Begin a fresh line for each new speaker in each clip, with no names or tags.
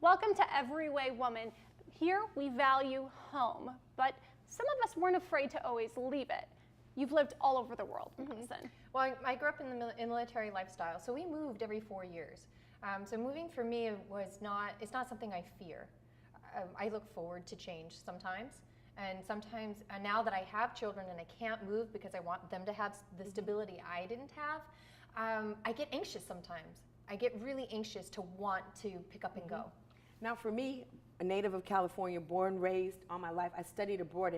Welcome to Every Way Woman. Here we value home, but some of us weren't afraid to always leave it. You've lived all over the world, Madison.
Well, I grew up in the military lifestyle, so we moved every 4 years. So moving for me it's not something I fear. I look forward to change sometimes. And sometimes, now that I have children and I can't move because I want them to have the stability I didn't have, I get anxious sometimes. I get really anxious to want to pick up and go.
Now for me, a native of California, born, raised all my life, I studied abroad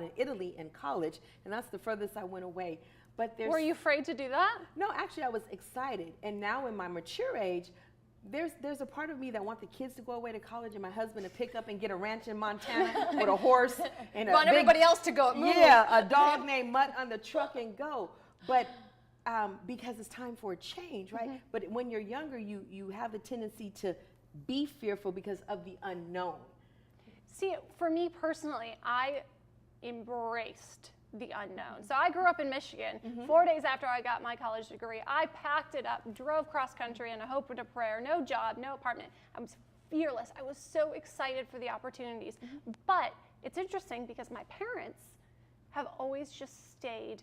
in Italy in college, and that's the furthest I went away. But
Were you afraid to do that?
No, actually I was excited. And now in my mature age, there's a part of me that want the kids to go away to college and my husband to pick up and get a ranch in Montana with a horse and
want everybody else to go move.
Yeah, a dog named Mutt on the truck and go. But because it's time for a change, right? But when you're younger, you have the tendency to be fearful because of the unknown.
See, for me personally, I embraced the unknown. So I grew up in Michigan. 4 days after I got my college degree, I packed it up, drove cross country in a hope and a prayer, no job, no apartment. I was fearless. I was so excited for the opportunities. But it's interesting because my parents have always just stayed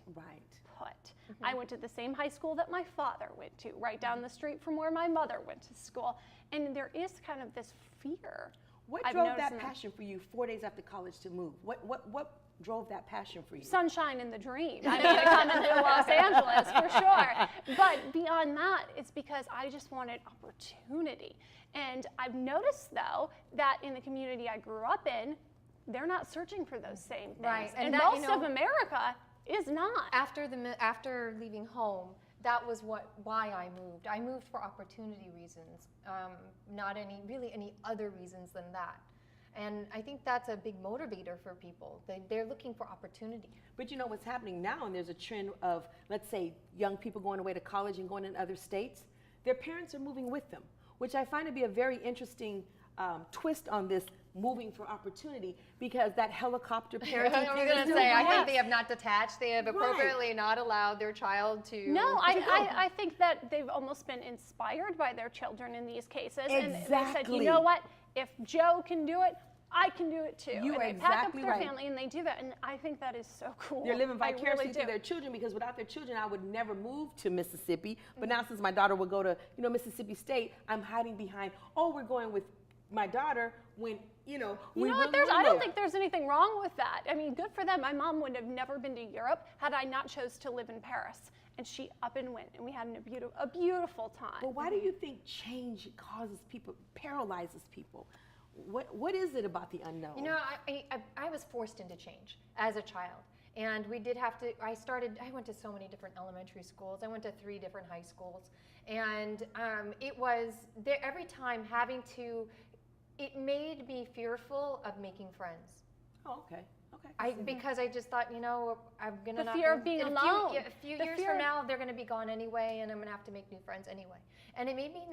put. I went to the same high school that my father went to, right down the street from where my mother went to school. And there is kind of this fear.
What drove that passion for you 4 days after college to move? What drove that passion for you?
Sunshine in the dream. I need to come into Los Angeles for sure. But beyond that, it's because I just wanted opportunity. And I've noticed though that in the community I grew up in, they're not searching for those same things.
Right.
And most of America is not.
After leaving home, that was why I moved. I moved for opportunity reasons, not any other reasons than that. And I think that's a big motivator for people. They're looking for opportunity.
But you know what's happening now, and there's a trend of, let's say, young people going away to college and going in other states. Their parents are moving with them, which I find to be a very interesting twist on this moving for opportunity, because that helicopter parenting
I was going to say, I think they have not detached. They have appropriately not allowed their child to.
No, I think that they've almost been inspired by their children in these cases. And they said, you know what? If Joe can do it, I can do it too.
You
and
are
they pack up
exactly
their
right.
family and they do that. And I think that is so cool.
They're living vicariously
really
through their children, because without their children, I would never move to Mississippi. But now since my daughter will go to, Mississippi State, I'm hiding behind, we're going with my daughter when,
You know what? I don't think there's anything wrong with that. I mean, good for them. My mom would have never been to Europe had I not chose to live in Paris. And she up and went, and we had a beautiful time.
But why do you think change paralyzes people? What is it about the unknown?
You know, I was forced into change as a child. And we did have to, I went to so many different elementary schools. I went to 3 different high schools. And it was, every time having to, it made me fearful of making friends.
Oh, okay. Okay.
Because I just thought, I'm going to
The fear of being alone.
A few years from now, they're going to be gone anyway, and I'm going to have to make new friends anyway. And it made me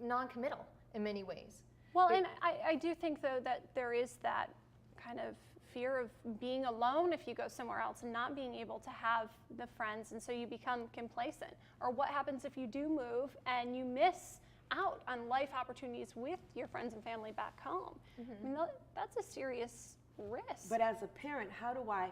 non-committal in many ways.
Well, and I do think, though, that there is that kind of fear of being alone if you go somewhere else and not being able to have the friends, and so you become complacent. Or what happens if you do move and you miss out on life opportunities with your friends and family back home? I mean, that's a serious risk.
But as a parent, how do I,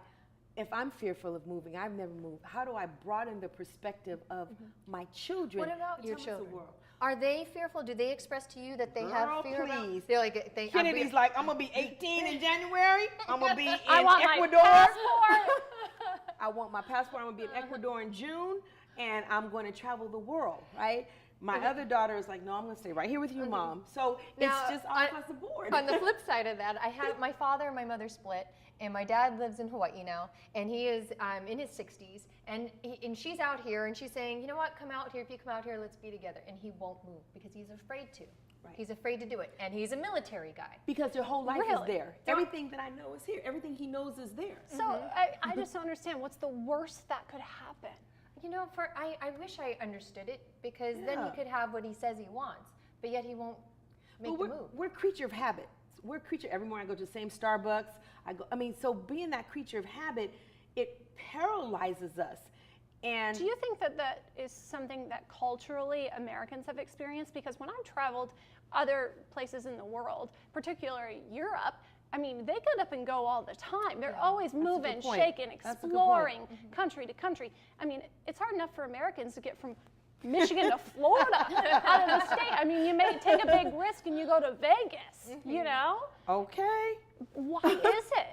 if I'm fearful of moving, I've never moved, how do I broaden the perspective of my children?
What about your
to
children?
the world?
Are they fearful? Do they express to you that they have fear
please.
about? They're like,
Kennedy's like, I'm gonna be 18 in January. I'm gonna be in
I want
Ecuador.
My passport.
I want my passport. I'm gonna be in Ecuador in June, and I'm going to travel the world, right? My other daughter is like, no, I'm going to stay right here with you, Mom. So
now,
it's just all across the board.
On the flip side of that, I have my father and my mother split, and my dad lives in Hawaii now, and he is in his 60s, and she's out here, and she's saying, you know what, come out here. If you come out here, let's be together. And he won't move because he's afraid to. Right. He's afraid to do it, and he's a military guy.
Because their whole life is there. Everything that I know is here. Everything he knows is there.
So I just don't understand, what's the worst that could happen?
You know, I wish I understood it, because then he could have what he says he wants, but yet he won't make the move.
We're a creature of habit. We're a creature. Every morning I go to the same Starbucks. So being that creature of habit, it paralyzes us. And
do you think that is something that culturally Americans have experienced? Because when I've traveled, other places in the world, particularly Europe, I mean, they get up and go all the time. They're always moving,
good point.
shaking,
That's a good point.
exploring country to country. I mean, it's hard enough for Americans to get from Michigan to Florida out of the state. I mean, you may take a big risk and you go to Vegas, you know?
Okay.
Why is it?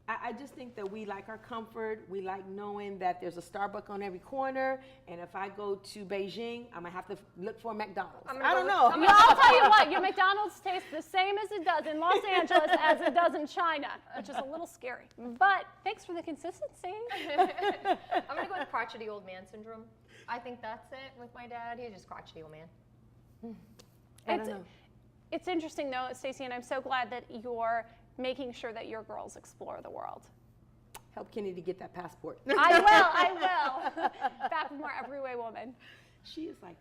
I just think that we like our comfort. We like knowing that there's a Starbucks on every corner. And if I go to Beijing, I'm going to have to look for a McDonald's. I don't know.
Yeah, I'll tell you what, your McDonald's tastes the same as it does in Los Angeles as it does in China, which is a little scary. But thanks for the consistency.
I'm gonna go with crotchety old man syndrome. I think that's it with my dad. He's just crotchety old man.
I don't know.
It's interesting though, Stacey, and I'm so glad that you're making sure that your girls explore the world.
Help Kennedy get that passport.
I will. Back with more Every Way Woman.
She is like,